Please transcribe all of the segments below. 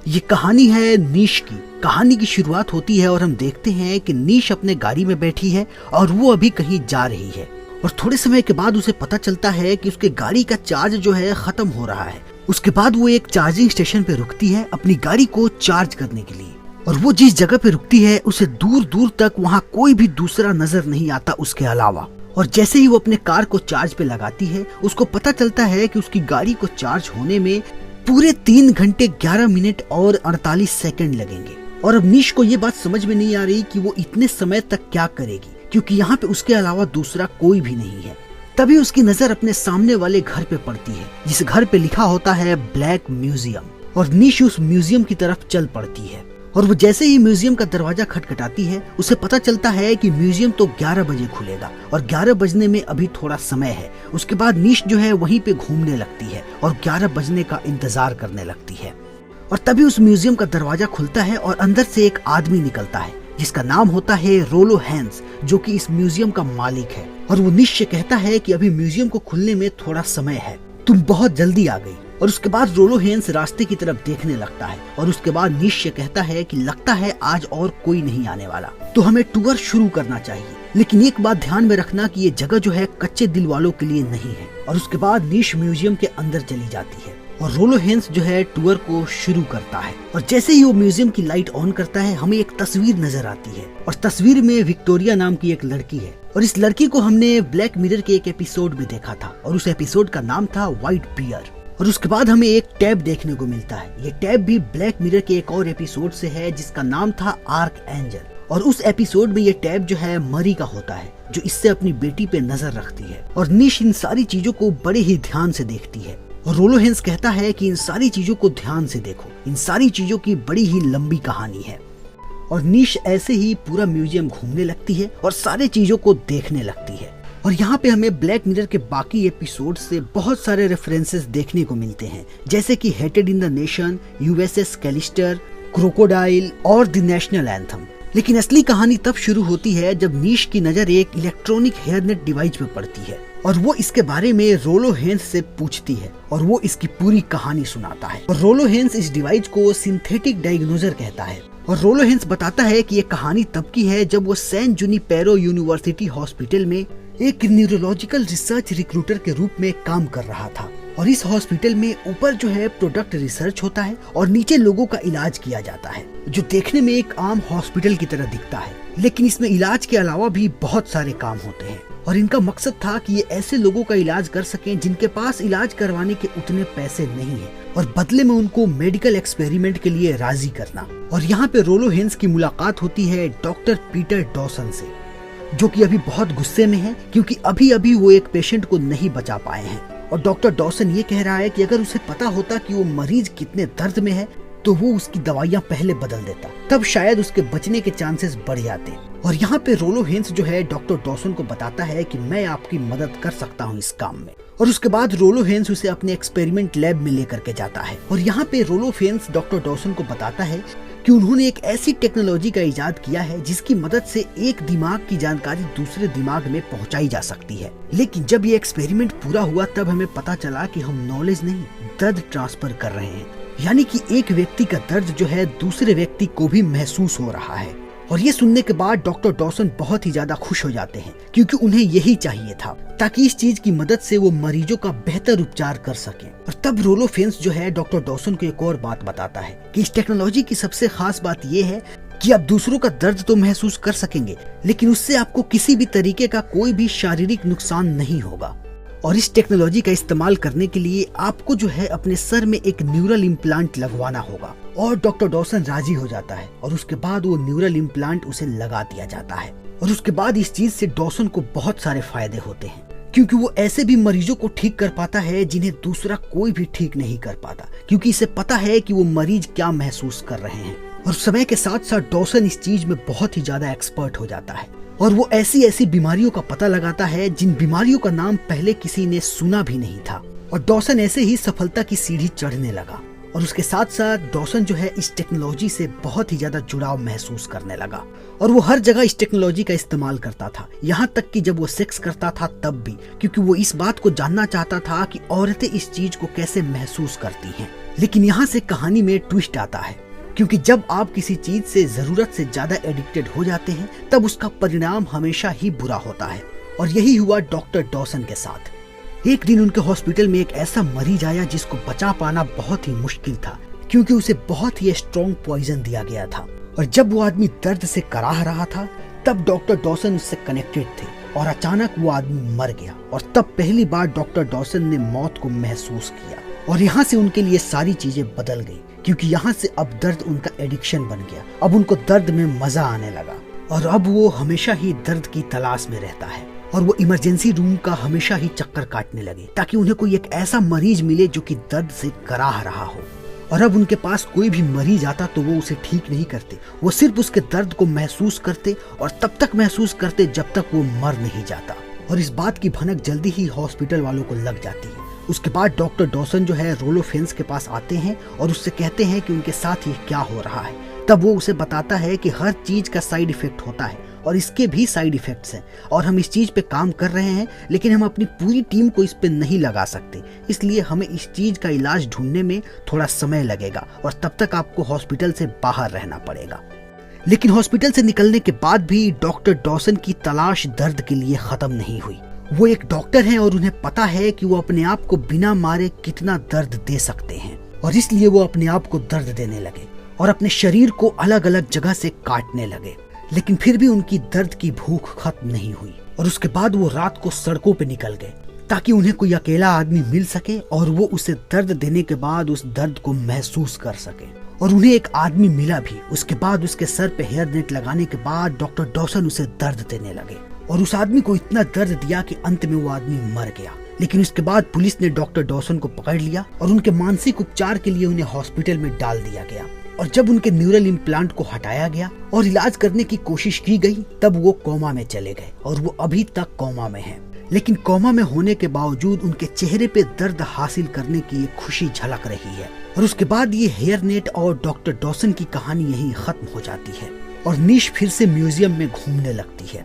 ये कहानी है नीश की। कहानी की शुरुआत होती है और हम देखते हैं कि नीश अपने गाड़ी में बैठी है और वो अभी कहीं जा रही है और थोड़े समय के बाद उसे पता चलता है कि उसके गाड़ी का चार्ज जो है खत्म हो रहा है। उसके बाद वो एक चार्जिंग स्टेशन पे रुकती है अपनी गाड़ी को चार्ज करने के लिए और वो जिस जगह पे रुकती है उसे दूर दूर तक वहाँ कोई भी दूसरा नजर नहीं आता उसके अलावा। और जैसे ही वो अपने कार को चार्ज पे लगाती है उसको पता चलता है कि उसकी गाड़ी को चार्ज होने में पूरे 3 घंटे 11 मिनट और 48 सेकंड लगेंगे। और अब नीश को ये बात समझ में नहीं आ रही कि वो इतने समय तक क्या करेगी, क्योंकि यहाँ पे उसके अलावा दूसरा कोई भी नहीं है। तभी उसकी नजर अपने सामने वाले घर पे पड़ती है जिस घर पे लिखा होता है ब्लैक म्यूजियम। और नीश उस म्यूजियम की तरफ चल पड़ती है और वो जैसे ही म्यूजियम का दरवाजा खटखटाती है उसे पता चलता है कि म्यूजियम तो 11 बजे खुलेगा और 11 बजने में अभी थोड़ा समय है। उसके बाद नीश जो है वहीं पे घूमने लगती है और 11 बजने का इंतजार करने लगती है। और तभी उस म्यूजियम का दरवाजा खुलता है और अंदर से एक आदमी निकलता है जिसका नाम होता है रोलो हैंस, जो कि इस म्यूजियम का मालिक है। और वो नीश से कहता है कि अभी म्यूजियम को खुलने में थोड़ा समय है, तुम बहुत जल्दी आ गई। और उसके बाद रोलो हैंस रास्ते की तरफ देखने लगता है और उसके बाद नीश से कहता है कि लगता है आज और कोई नहीं आने वाला, तो हमें टूर शुरू करना चाहिए। लेकिन एक बात ध्यान में रखना कि ये जगह जो है कच्चे दिल वालों के लिए नहीं है। और उसके बाद नीश म्यूजियम के अंदर चली जाती है और रोलो हैंस जो है टूर को शुरू करता है। और जैसे ही वो म्यूजियम की लाइट ऑन करता है हमें एक तस्वीर नजर आती है और तस्वीर में विक्टोरिया नाम की एक लड़की है। और इस लड़की को हमने ब्लैक मिरर के एक एपिसोड में देखा था और उस एपिसोड का नाम था व्हाइट बियर। और उसके बाद हमें एक टैब देखने को मिलता है। ये टैब भी ब्लैक मिरर के एक और एपिसोड से है जिसका नाम था आर्क एंजल। और उस एपिसोड में ये टैब जो है मरी का होता है जो इससे अपनी बेटी पे नजर रखती है। और नीश इन सारी चीजों को बड़े ही ध्यान से देखती है और रोलो हैंस कहता है कि इन सारी चीजों को ध्यान से देखो, इन सारी चीजों की बड़ी ही लंबी कहानी है। और नीश ऐसे ही पूरा म्यूजियम घूमने लगती है और सारी चीजों को देखने लगती है। और यहाँ पे हमें ब्लैक मिरर के बाकी एपिसोड से बहुत सारे रेफरेंसेस देखने को मिलते हैं, जैसे कि hated in the nation, USS Callister, crocodile और द नेशनल एंथम। लेकिन असली कहानी तब शुरू होती है जब नीश की नजर एक इलेक्ट्रॉनिक हेयरनेट डिवाइस पे पड़ती है और वो इसके बारे में रोलो हैंस से पूछती है और वो इसकी पूरी कहानी सुनाता है। और रोलो हैंस इस डिवाइस को सिंथेटिक डायग्नोजर कहता है। और रोलो हैंस बताता है कि ये कहानी तब की है जब वो सैन जुनिपेरो यूनिवर्सिटी हॉस्पिटल में एक न्यूरोलॉजिकल रिसर्च रिक्रूटर के रूप में काम कर रहा था। और इस हॉस्पिटल में ऊपर जो है प्रोडक्ट रिसर्च होता है और नीचे लोगों का इलाज किया जाता है, जो देखने में एक आम हॉस्पिटल की तरह दिखता है। लेकिन इसमें इलाज के अलावा भी बहुत सारे काम होते हैं और इनका मकसद था कि ये ऐसे लोगों का इलाज कर सकें जिनके पास इलाज करवाने के उतने पैसे नहीं है और बदले में उनको मेडिकल एक्सपेरिमेंट के लिए राजी करना। और यहाँ पे रोलो हैंस की मुलाकात होती है डॉक्टर पीटर डॉसन से, जो कि अभी बहुत गुस्से में है क्योंकि अभी अभी वो एक पेशेंट को नहीं बचा पाए हैं। और डॉक्टर डॉसन ये कह रहा है कि अगर उसे पता होता कि वो मरीज कितने दर्द में है तो वो उसकी दवाइयां पहले बदल देता, तब शायद उसके बचने के चांसेस बढ़ जाते। और यहाँ पे रोलो हैंस जो है डॉक्टर डॉसन को बताता है कि मैं आपकी मदद कर सकता हूँ इस काम में। और उसके बाद रोलो हैंस उसे अपने एक्सपेरिमेंट लैब में लेकर के जाता है। और यहाँ पे रोलो हैंस डॉक्टर डॉसन को बताता है कि उन्होंने एक ऐसी टेक्नोलॉजी का इजाद किया है जिसकी मदद से एक दिमाग की जानकारी दूसरे दिमाग में पहुंचाई जा सकती है। लेकिन जब ये एक्सपेरिमेंट पूरा हुआ तब हमें पता चला कि हम नॉलेज नहीं दर्द ट्रांसफर कर रहे हैं, यानी कि एक व्यक्ति का दर्द जो है दूसरे व्यक्ति को भी महसूस हो रहा है। और ये सुनने के बाद डॉक्टर डॉसन बहुत ही ज्यादा खुश हो जाते हैं क्योंकि उन्हें यही चाहिए था ताकि इस चीज की मदद से वो मरीजों का बेहतर उपचार कर सकें। और तब रोलो हैंस जो है डॉक्टर डॉसन को एक और बात बताता है कि इस टेक्नोलॉजी की सबसे खास बात ये है कि आप दूसरों का दर्द तो महसूस कर सकेंगे लेकिन उससे आपको किसी भी तरीके का कोई भी शारीरिक नुकसान नहीं होगा। और इस टेक्नोलॉजी का इस्तेमाल करने के लिए आपको जो है अपने सर में एक न्यूरल इम्प्लांट लगवाना होगा। और डॉक्टर डॉसन राजी हो जाता है और उसके बाद वो न्यूरल इम्प्लांट उसे लगा दिया जाता है। और उसके बाद इस चीज से डॉसन को बहुत सारे फायदे होते हैं क्योंकि वो ऐसे भी मरीजों को ठीक कर पाता है जिन्हें दूसरा कोई भी ठीक नहीं कर पाता, क्योंकि इसे पता है कि वो मरीज क्या महसूस कर रहे हैं। और समय के साथ साथ डॉसन इस चीज में बहुत ही ज्यादा एक्सपर्ट हो जाता है और वो ऐसी ऐसी बीमारियों का पता लगाता है जिन बीमारियों का नाम पहले किसी ने सुना भी नहीं था। और डॉसन ऐसे ही सफलता की सीढ़ी चढ़ने लगा। और उसके साथ साथ डॉसन जो है इस टेक्नोलॉजी से बहुत ही ज्यादा जुड़ाव महसूस करने लगा और वो हर जगह इस टेक्नोलॉजी का इस्तेमाल करता था, यहाँ तक कि जब वो सेक्स करता था तब भी, क्योंकि वो इस बात को जानना चाहता था कि औरतें इस चीज को कैसे महसूस करती हैं। लेकिन यहाँ से कहानी में ट्विस्ट आता है, क्योंकि जब आप किसी चीज से जरूरत से ज्यादा एडिक्टेड हो जाते हैं तब उसका परिणाम हमेशा ही बुरा होता है। और यही हुआ डॉक्टर डॉसन के साथ। एक दिन उनके हॉस्पिटल में एक ऐसा मरीज आया जिसको बचा पाना बहुत ही मुश्किल था, क्योंकि उसे बहुत ही स्ट्रॉन्ग पॉइजन दिया गया था। और जब वो आदमी दर्द से कराह रहा था तब डॉक्टर डॉसन उससे कनेक्टेड थे और अचानक वो आदमी मर गया। और तब पहली बार डॉक्टर डॉसन ने मौत को महसूस किया। और यहाँ से उनके लिए सारी चीजें बदल गई, क्योंकि यहाँ से अब दर्द उनका एडिक्शन बन गया। अब उनको दर्द में मजा आने लगा और अब वो हमेशा ही दर्द की तलाश में रहता है। और वो इमरजेंसी रूम का हमेशा ही चक्कर काटने लगे ताकि उन्हें कोई एक ऐसा मरीज मिले जो कि दर्द से कराह रहा हो। और अब उनके पास कोई भी मरीज आता तो वो उसे ठीक नहीं करते, वो सिर्फ उसके दर्द को महसूस करते और तब तक महसूस करते जब तक वो मर नहीं जाता। और इस बात की भनक जल्दी ही हॉस्पिटल वालों को लग जाती है। उसके बाद डॉक्टर डॉसन जो है रोलो फेंस के पास आते हैं और उससे कहते हैं कि उनके साथ ये क्या हो रहा है। तब वो उसे बताता है कि हर चीज का साइड इफेक्ट होता है और इसके भी साइड इफेक्ट्स हैं और हम इस चीज पे काम कर रहे हैं, लेकिन हम अपनी पूरी टीम को इस पे नहीं लगा सकते, इसलिए हमें इस चीज का इलाज ढूंढने में थोड़ा समय लगेगा और तब तक आपको हॉस्पिटल से बाहर रहना पड़ेगा। लेकिन हॉस्पिटल से निकलने के बाद भी डॉक्टर डॉसन की तलाश दर्द के लिए खत्म नहीं हुई। वो एक डॉक्टर हैं और उन्हें पता है कि वो अपने आप को बिना मारे कितना दर्द दे सकते हैं, और इसलिए वो अपने आप को दर्द देने लगे और अपने शरीर को अलग अलग जगह से काटने लगे। लेकिन फिर भी उनकी दर्द की भूख खत्म नहीं हुई और उसके बाद वो रात को सड़कों पे निकल गए ताकि उन्हें कोई अकेला आदमी मिल सके और वो उसे दर्द देने के बाद उस दर्द को महसूस कर सके। और उन्हें एक आदमी मिला भी। उसके बाद उसके सर पे हेयर नेट लगाने के बाद डॉक्टर डॉसन उसे दर्द देने लगे और उस आदमी को इतना दर्द दिया कि अंत में वो आदमी मर गया। लेकिन उसके बाद पुलिस ने डॉक्टर डॉसन को पकड़ लिया और उनके मानसिक उपचार के लिए उन्हें हॉस्पिटल में डाल दिया गया। और जब उनके न्यूरल इम्प्लांट को हटाया गया और इलाज करने की कोशिश की गई तब वो कोमा में चले गए और वो अभी तक कोमा में हैं। लेकिन कोमा में होने के बावजूद उनके चेहरे पे दर्द हासिल करने की एक खुशी झलक रही है। और उसके बाद ये हेयर नेट और डॉक्टर डॉसन की कहानी यहीं खत्म हो जाती है और निश फिर से म्यूजियम में घूमने लगती है।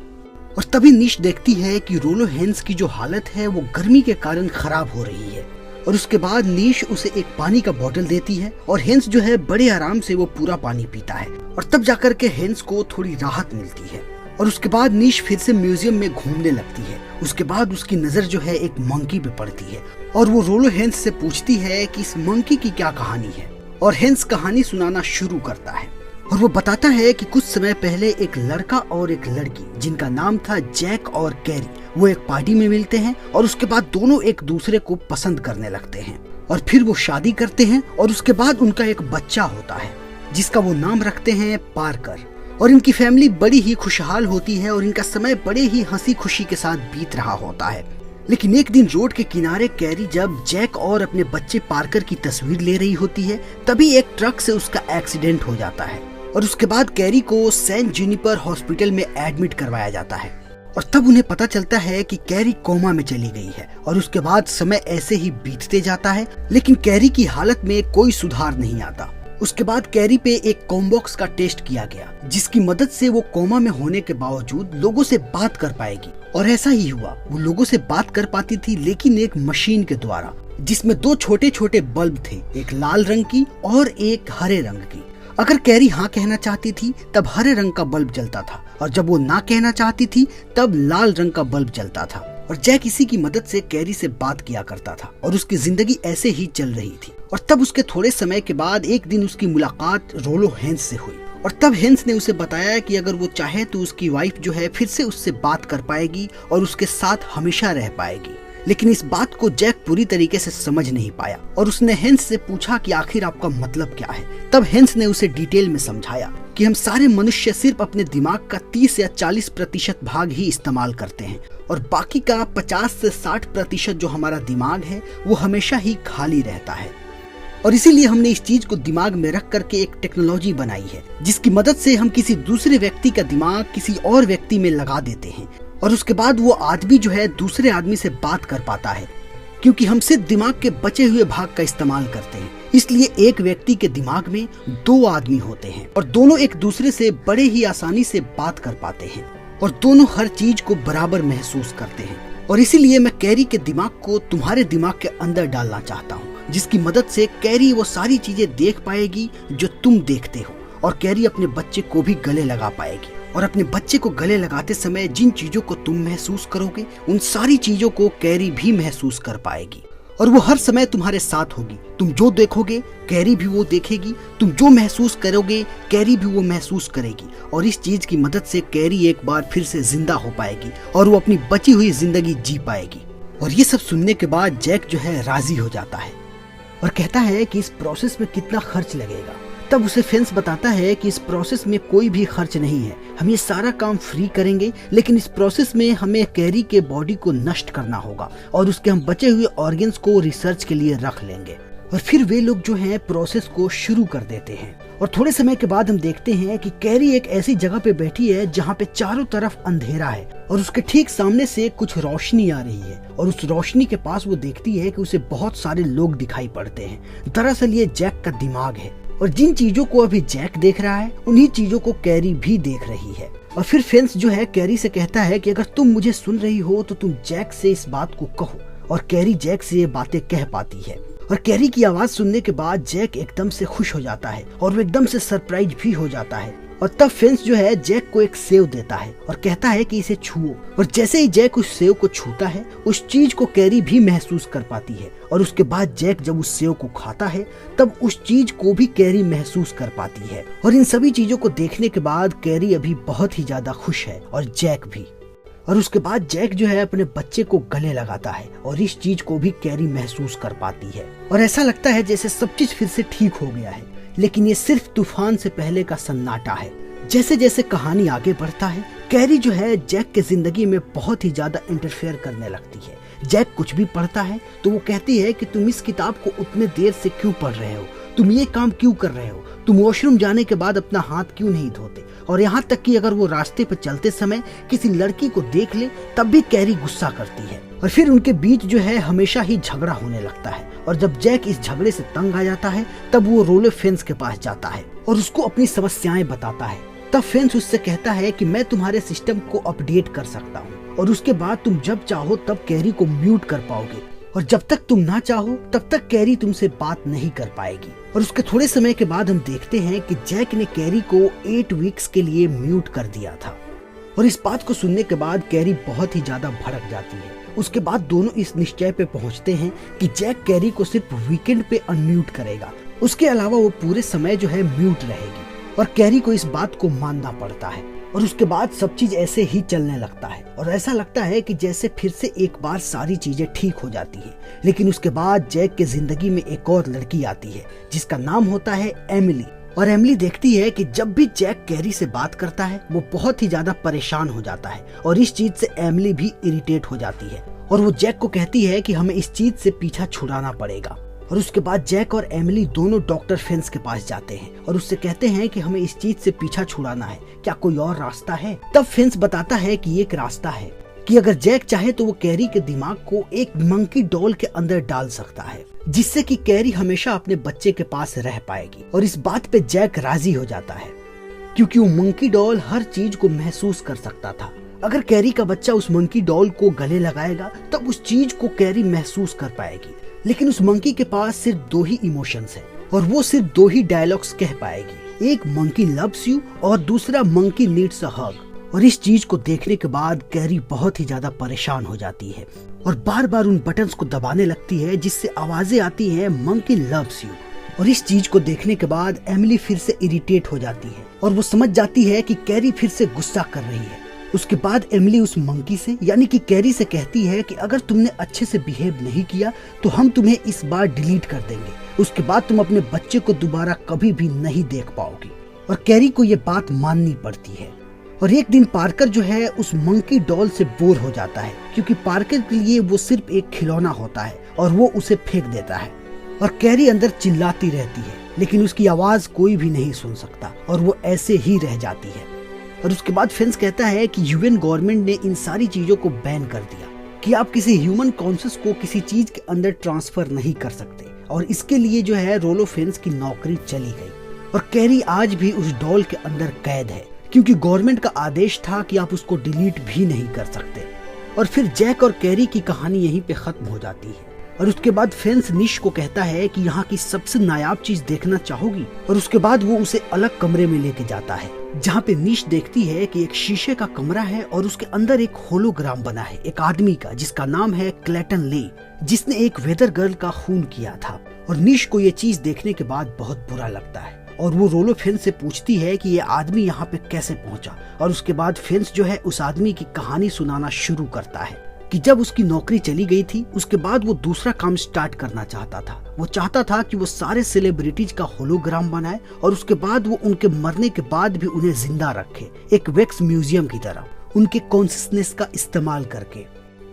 और तभी निश देखती है कि रोलो हेंस की जो हालत है वो गर्मी के कारण खराब हो रही है। और उसके बाद निश उसे एक पानी का बोतल देती है और हेंस जो है बड़े आराम से वो पूरा पानी पीता है और तब जाकर के हेंस को थोड़ी राहत मिलती है। और उसके बाद निश फिर से म्यूजियम में घूमने लगती है। उसके बाद उसकी नजर जो है एक मंकी पे पड़ती है और वो रोलो हेंस से पूछती है कि इस मंकी की क्या कहानी है। और हेंस कहानी सुनाना शुरू करता है और वो बताता है कि कुछ समय पहले एक लड़का और एक लड़की जिनका नाम था जैक और कैरी, वो एक पार्टी में मिलते हैं और उसके बाद दोनों एक दूसरे को पसंद करने लगते हैं और फिर वो शादी करते हैं और उसके बाद उनका एक बच्चा होता है जिसका वो नाम रखते हैं पार्कर। और इनकी फैमिली बड़ी ही खुशहाल होती है और इनका समय बड़े ही हंसी खुशी के साथ बीत रहा होता है। लेकिन एक दिन रोड के किनारे कैरी जब जैक और अपने बच्चे पार्कर की तस्वीर ले रही होती है तभी एक ट्रक से उसका एक्सीडेंट हो जाता है और उसके बाद कैरी को सेंट जूनिपर हॉस्पिटल में एडमिट करवाया जाता है। और तब उन्हें पता चलता है कि कैरी कोमा में चली गई है और उसके बाद समय ऐसे ही बीतते जाता है, लेकिन कैरी की हालत में कोई सुधार नहीं आता। उसके बाद कैरी पे एक कॉम्बॉक्स का टेस्ट किया गया जिसकी मदद से वो कोमा में होने के बावजूद लोगों से बात कर पाएगी। और ऐसा ही हुआ, वो लोगों से बात कर पाती थी लेकिन एक मशीन के द्वारा जिसमें दो छोटे छोटे बल्ब थे, एक लाल रंग की और एक हरे रंग की। अगर कैरी हाँ कहना चाहती थी तब हरे रंग का बल्ब जलता था और जब वो ना कहना चाहती थी तब लाल रंग का बल्ब जलता था। और जैक इसी की मदद से कैरी से बात किया करता था और उसकी जिंदगी ऐसे ही चल रही थी। और तब उसके थोड़े समय के बाद एक दिन उसकी मुलाकात रोलो हेंस से हुई और तब हेंस ने उसे बताया कि अगर वो चाहे तो उसकी वाइफ जो है फिर से उससे बात कर पाएगी और उसके साथ हमेशा रह पाएगी। लेकिन इस बात को जैक पूरी तरीके से समझ नहीं पाया और उसने हेंस से पूछा कि आखिर आपका मतलब क्या है। तब हेंस ने उसे डिटेल में समझाया कि हम सारे मनुष्य सिर्फ अपने दिमाग का 30 या 40% भाग ही इस्तेमाल करते हैं और बाकी का 50 से 60% जो हमारा दिमाग है वो हमेशा ही खाली रहता है। और इसीलिए हमने इस चीज को दिमाग में रख करके एक टेक्नोलॉजी बनाई है जिसकी मदद से हम किसी दूसरे व्यक्ति का दिमाग किसी और व्यक्ति में लगा देते हैं और उसके बाद वो आदमी जो है दूसरे आदमी से बात कर पाता है, क्योंकि हम सिर्फ दिमाग के बचे हुए भाग का इस्तेमाल करते हैं। इसलिए एक व्यक्ति के दिमाग में 2 आदमी होते हैं और दोनों एक दूसरे से बड़े ही आसानी से बात कर पाते हैं और दोनों हर चीज को बराबर महसूस करते हैं। और इसीलिए मैं कैरी के दिमाग को तुम्हारे दिमाग के अंदर डालना चाहता हूँ जिसकी मदद से कैरी वो सारी चीजें देख पाएगी जो तुम देखते हो, और कैरी अपने बच्चे को भी गले लगा पाएगी। और अपने बच्चे को गले लगाते समय जिन चीजों को तुम महसूस करोगे उन सारी चीजों को कैरी भी महसूस कर पाएगी, और वो हर समय तुम्हारे साथ होगी। तुम जो देखोगे कैरी भी वो देखेगी, तुम जो महसूस करोगे कैरी भी वो महसूस करेगी, और इस चीज की मदद से कैरी एक बार फिर से जिंदा हो पाएगी और वो अपनी बची हुई जिंदगी जी पाएगी। और ये सब सुनने के बाद जैक जो है राजी हो जाता है और कहता है कि इस प्रोसेस में कितना खर्च लगेगा। तब उसे फेंस बताता है कि इस प्रोसेस में कोई भी खर्च नहीं है, हम ये सारा काम फ्री करेंगे, लेकिन इस प्रोसेस में हमें कैरी के बॉडी को नष्ट करना होगा और उसके हम बचे हुए ऑर्गन्स को रिसर्च के लिए रख लेंगे। और फिर वे लोग जो हैं प्रोसेस को शुरू कर देते हैं। और थोड़े समय के बाद हम देखते हैं कि कैरी एक ऐसी जगह पे बैठी है जहाँ पे चारों तरफ अंधेरा है और उसके ठीक सामने से कुछ रोशनी आ रही है, और उस रोशनी के पास वो देखती है कि उसे बहुत सारे लोग दिखाई पड़ते हैं। दरअसल ये जैक का दिमाग है, और जिन चीजों को अभी जैक देख रहा है उन्हीं चीजों को कैरी भी देख रही है। और फिर फेंस जो है कैरी से कहता है कि अगर तुम मुझे सुन रही हो तो तुम जैक से इस बात को कहो, और कैरी जैक से ये बातें कह पाती है। और कैरी की आवाज सुनने के बाद जैक एकदम से खुश हो जाता है और वो एकदम से सरप्राइज भी हो जाता है। और तब फेंस जो है जैक को एक सेव देता है और कहता है कि इसे छुओ, और जैसे ही जैक उस सेव को छूता है उस चीज को कैरी भी महसूस कर पाती है, और उसके बाद जैक जब उस सेव को खाता है तब उस चीज को भी कैरी महसूस कर पाती है। और इन सभी चीजों को देखने के बाद कैरी अभी बहुत ही ज्यादा खुश है और जैक भी। और उसके बाद जैक जो है अपने बच्चे को गले लगाता है और इस चीज को भी कैरी महसूस कर पाती है, और ऐसा लगता है जैसे सब चीज फिर से ठीक हो गया है। लेकिन ये सिर्फ तूफान से पहले का सन्नाटा है। जैसे जैसे कहानी आगे बढ़ता है कैरी जो है जैक के जिंदगी में बहुत ही ज्यादा इंटरफेयर करने लगती है। जैक कुछ भी पढ़ता है तो वो कहती है कि तुम इस किताब को उतने देर से क्यों पढ़ रहे हो, तुम ये काम क्यों कर रहे हो, तुम वॉशरूम जाने के बाद अपना हाथ क्यों नहीं धोते। और यहाँ तक कि अगर वो रास्ते पर चलते समय किसी लड़की को देख ले तब भी कैरी गुस्सा करती है। और फिर उनके बीच जो है हमेशा ही झगड़ा होने लगता है, और जब जैक इस झगड़े से तंग आ जाता है तब वो रोले फेंस के पास जाता है और उसको अपनी समस्याएं बताता है। तब फेंस उससे कहता है कि मैं तुम्हारे सिस्टम को अपडेट कर सकता हूँ, और उसके बाद तुम जब चाहो तब कैरी को म्यूट कर पाओगे, और जब तक तुम ना चाहो तब तक कैरी तुमसे बात नहीं कर पाएगी। और उसके थोड़े समय के बाद हम देखते हैं कि जैक ने कैरी को 8 वीक्स के लिए म्यूट कर दिया था। और इस बात को सुनने के बाद कैरी बहुत ही ज्यादा भड़क जाती है। उसके बाद दोनों इस निश्चय पे पहुंचते हैं कि जैक कैरी को सिर्फ वीकेंड पे अनम्यूट करेगा, उसके अलावा वो पूरे समय जो है म्यूट रहेगी। और कैरी को इस बात को मानना पड़ता है, और उसके बाद सब चीज ऐसे ही चलने लगता है, और ऐसा लगता है कि जैसे फिर से एक बार सारी चीजें ठीक हो जाती है। लेकिन उसके बाद जैक के जिंदगी में एक और लड़की आती है जिसका नाम होता है एमिली। और एमिली देखती है कि जब भी जैक कैरी से बात करता है वो बहुत ही ज्यादा परेशान हो जाता है, और इस चीज से एमिली भी इरिटेट हो जाती है, और वो जैक को कहती है कि हमें इस चीज से पीछा छुड़ाना पड़ेगा। और उसके बाद जैक और एमिली दोनों डॉक्टर फेंस के पास जाते हैं और उससे कहते हैं कि हमें इस चीज से पीछा छुड़ाना है, क्या कोई और रास्ता है। तब फेंस बताता है कि एक रास्ता है कि अगर जैक चाहे तो वो कैरी के दिमाग को एक मंकी डॉल के अंदर डाल सकता है, जिससे कि कैरी हमेशा अपने बच्चे के पास रह पाएगी। और इस बात पे जैक राजी हो जाता है क्योंकि वो मंकी डॉल हर चीज को महसूस कर सकता था। अगर कैरी का बच्चा उस मंकी डॉल को गले लगाएगा तब उस चीज को कैरी महसूस कर पाएगी। लेकिन उस मंकी के पास सिर्फ 2 ही इमोशंस है, और वो सिर्फ 2 ही डायलॉग्स कह पाएगी, एक मंकी लव्स यू और दूसरा मंकी नीड्स अ हग। और इस चीज को देखने के बाद कैरी बहुत ही ज्यादा परेशान हो जाती है और बार बार उन बटन्स को दबाने लगती है जिससे आवाजें आती हैं मंकी लव्स यू। और इस चीज को देखने के बाद एमिली फिर से इरिटेट हो जाती है और वो समझ जाती है कि कैरी फिर से गुस्सा कर रही है। उसके बाद एमिली उस मंकी से यानी कि कैरी से कहती है कि अगर तुमने अच्छे से बिहेव नहीं किया तो हम तुम्हें इस बार डिलीट कर देंगे, उसके बाद तुम अपने बच्चे को दोबारा कभी भी नहीं देख पाओगी। और कैरी को ये बात माननी पड़ती है। और एक दिन पार्कर जो है उस मंकी डॉल से बोर हो जाता है क्योंकि पार्कर के लिए वो सिर्फ एक खिलौना होता है और वो उसे फेंक देता है। और कैरी अंदर चिल्लाती रहती है लेकिन उसकी आवाज कोई भी नहीं सुन सकता और वो ऐसे ही रह जाती है। और उसके बाद फेंस कहता है कि यूएन गवर्नमेंट ने इन सारी चीजों को बैन कर दिया कि आप किसी ह्यूमन कॉन्शियस को किसी चीज के अंदर ट्रांसफर नहीं कर सकते, और इसके लिए जो है रोलो फेंस की नौकरी चली गई। और कैरी आज भी उस डॉल के अंदर कैद है क्योंकि गवर्नमेंट का आदेश था कि आप उसको डिलीट भी नहीं कर सकते। और फिर जैक और कैरी की कहानी यहीं पे खत्म हो जाती है। और उसके बाद फेंस निश को कहता है कि यहाँ की सबसे नायाब चीज देखना चाहोगी, और उसके बाद वो उसे अलग कमरे में लेके जाता है जहाँ पे निश देखती है कि एक शीशे का कमरा है और उसके अंदर एक होलोग्राम बना है एक आदमी का जिसका नाम है क्लेटन ले, जिसने एक वेदर गर्ल का खून किया था। और निश को ये चीज देखने के बाद बहुत बुरा लगता है और वो रोलो फेंस से पूछती है कि ये आदमी यहाँ पे कैसे पहुंचा। और उसके बाद फेंस जो है उस आदमी की कहानी सुनाना शुरू करता है कि जब उसकी नौकरी चली गई थी उसके बाद वो दूसरा काम स्टार्ट करना चाहता था। वो चाहता था कि वो सारे सेलिब्रिटीज का होलोग्राम बनाए और उसके बाद वो उनके मरने के बाद भी उन्हें जिंदा रखे, एक वैक्स म्यूजियम की तरह, उनके कॉन्शियसनेस का इस्तेमाल करके।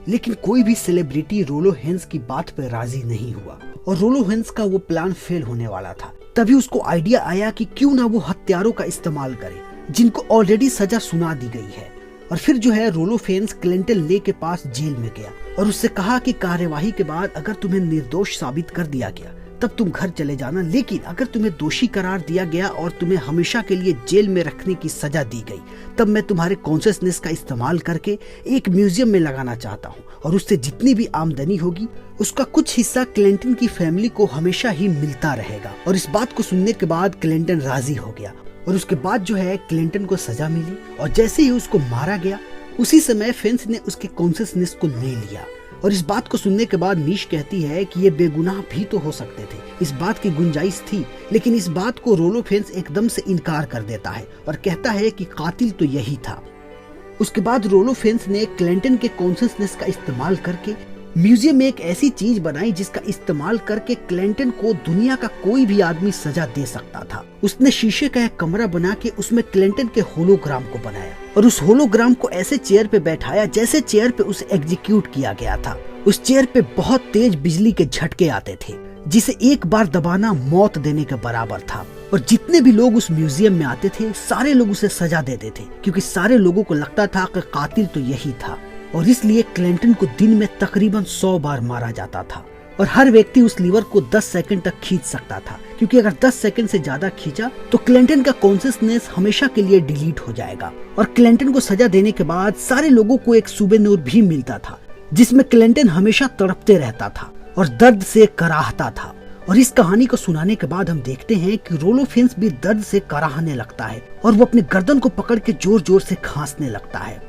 लेकिन कोई भी सेलिब्रिटी रोलो हेंस की बात पर राजी नहीं हुआ और रोलो हेंस का वो प्लान फेल होने वाला था। तभी उसको आइडिया आया कि क्यों ना वो हत्यारों का इस्तेमाल करे जिनको ऑलरेडी सजा सुना दी गई है। और फिर जो है रोलो फेंस क्लेटन ले के पास जेल में गया और उससे कहा कि कार्यवाही के बाद अगर तुम्हें निर्दोष साबित कर दिया गया तब तुम घर चले जाना, लेकिन अगर तुम्हें दोषी करार दिया गया और तुम्हें हमेशा के लिए जेल में रखने की सजा दी गई तब मैं तुम्हारे कॉन्शियसनेस का इस्तेमाल करके एक म्यूजियम में लगाना चाहता हूँ और उससे जितनी भी आमदनी होगी उसका कुछ हिस्सा क्लेटन की फैमिली को हमेशा ही मिलता रहेगा। और इस बात को सुनने के बाद क्लेटन राजी हो गया और उसके बाद जो है क्लेटन को सजा मिली और जैसे ही उसको मारा गया उसी समय फेंस ने उसके कॉन्शियसनेस को ले लिया। और इस बात को सुनने के बाद निश कहती है कि ये बेगुनाह भी तो हो सकते थे, इस बात की गुंजाइश थी, लेकिन इस बात को रोलो फेंस एकदम से इनकार कर देता है और कहता है कि कातिल तो यही था। उसके बाद रोलो फेंस ने क्लेटन के कॉन्शियसनेस का इस्तेमाल करके म्यूजियम में एक ऐसी चीज बनाई जिसका इस्तेमाल करके क्लेटन को दुनिया का कोई भी आदमी सजा दे सकता था। उसने शीशे का एक कमरा बना के उसमें क्लेटन के होलोग्राम को बनाया और उस होलोग्राम को ऐसे चेयर पे बैठाया जैसे चेयर पे उसे एग्जीक्यूट किया गया था। उस चेयर पे बहुत तेज बिजली के झटके आते थे जिसे एक बार दबाना मौत देने के बराबर था। और जितने भी लोग उस म्यूजियम में आते थे सारे लोग उसे सजा देते थे क्योंकि सारे लोगों को लगता था कि कातिल तो यही था। और इसलिए क्लेटन को दिन में तकरीबन 100 बार मारा जाता था और हर व्यक्ति उस लीवर को 10 सेकंड तक खींच सकता था, क्योंकि अगर 10 सेकंड से ज्यादा खींचा तो क्लेटन का कॉन्शियसनेस हमेशा के लिए डिलीट हो जाएगा। और क्लेटन को सजा देने के बाद सारे लोगों को एक सूबेनूर भी मिलता था जिसमें क्लेटन हमेशा तड़पते रहता था और दर्द से कराहता था। और इस कहानी को सुनाने के बाद हम देखते हैं कि रोलो फेंस भी दर्द से कराहने लगता है और वो अपने गर्दन को पकड़ के जोर जोर से खांसने लगता है।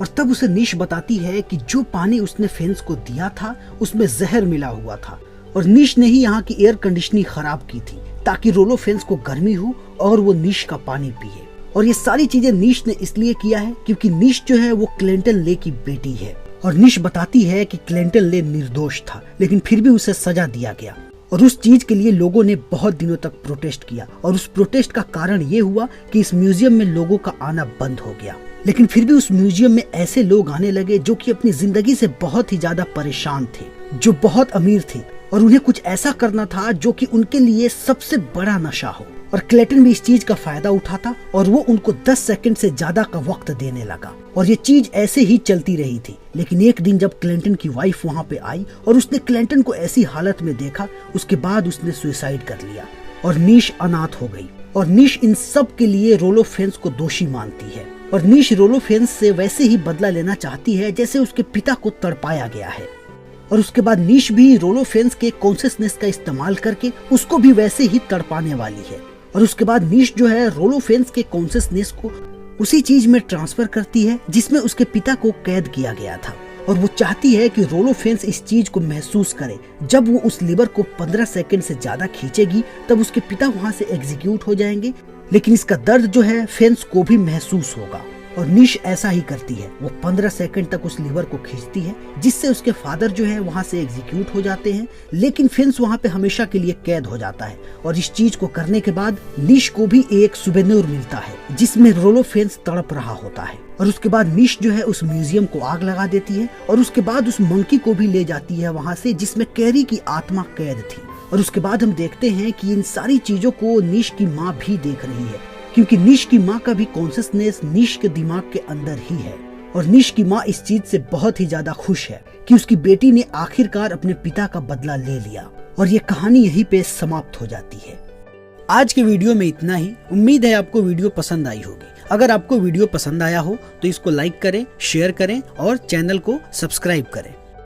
और तब उसे निश बताती है कि जो पानी उसने फेंस को दिया था उसमें जहर मिला हुआ था और निश ने ही यहाँ की एयर कंडीशनिंग खराब की थी ताकि रोलो फेंस को गर्मी हो और वो निश का पानी पिए। और ये सारी चीजें निश ने इसलिए किया है क्योंकि निश जो है वो क्लेटन ले की बेटी है। और निश बताती है कि क्लेटन ले निर्दोष था लेकिन फिर भी उसे सजा दिया गया और उस चीज के लिए लोगों ने बहुत दिनों तक प्रोटेस्ट किया और उस प्रोटेस्ट का कारण ये हुआ कि इस म्यूजियम में लोगों का आना बंद हो गया। लेकिन फिर भी उस म्यूजियम में ऐसे लोग आने लगे जो कि अपनी जिंदगी से बहुत ही ज्यादा परेशान थे, जो बहुत अमीर थे और उन्हें कुछ ऐसा करना था जो कि उनके लिए सबसे बड़ा नशा हो। और क्लेटन भी इस चीज का फायदा उठाता और वो उनको 10 सेकंड से ज्यादा का वक्त देने लगा और ये चीज ऐसे ही चलती रही थी। लेकिन एक दिन जब क्लेटन की वाइफ वहाँ पे आई और उसने क्लेटन को ऐसी हालत में देखा उसके बाद उसने सुसाइड कर लिया और निश अनाथ हो गई। और निश इन सब के लिए रोलो फेंस को दोषी मानती है और निश रोलो फेंस से वैसे ही बदला लेना चाहती है जैसे उसके पिता को तड़पाया गया है। और उसके बाद निश भी रोलो फेंस के कॉन्शियसनेस का इस्तेमाल करके उसको भी वैसे ही तड़पाने वाली है। और उसके बाद निश जो है रोलो फेंस के कॉन्शियसनेस को उसी चीज में ट्रांसफर करती है जिसमें उसके पिता को कैद किया गया था और वो चाहती है कि रोलो फेंस इस चीज को महसूस करे। जब वो उस लीवर को 15 सेकंड से ज्यादा खींचेगी तब उसके पिता वहां से एग्जीक्यूट हो जाएंगे, लेकिन इसका दर्द जो है फेंस को भी महसूस होगा। और निश ऐसा ही करती है, वो 15 सेकंड तक उस लीवर को खींचती है जिससे उसके फादर जो है वहां से एग्जीक्यूट हो जाते हैं, लेकिन फेंस वहां पे हमेशा के लिए कैद हो जाता है। और इस चीज को करने के बाद निश को भी एक सुबेनूर मिलता है जिसमें रोलो फेंस तड़प रहा होता है। और उसके बाद निश जो है उस म्यूजियम को आग लगा देती है और उसके बाद उस मंकी को भी ले जाती है वहां से जिसमें कैरी की आत्मा कैद थी। और उसके बाद हम देखते हैं कि इन सारी चीजों को निश की माँ भी देख रही है, क्योंकि निश की माँ का भी कॉन्शियसनेस निश के दिमाग के अंदर ही है। और निश की माँ इस चीज से बहुत ही ज्यादा खुश है कि उसकी बेटी ने आखिरकार अपने पिता का बदला ले लिया। और ये कहानी यहीं पे समाप्त हो जाती है। आज के वीडियो में इतना ही। उम्मीद है आपको वीडियो पसंद आई होगी। अगर आपको वीडियो पसंद आया हो तो इसको लाइक करें, शेयर करें और चैनल को सब्सक्राइब करें।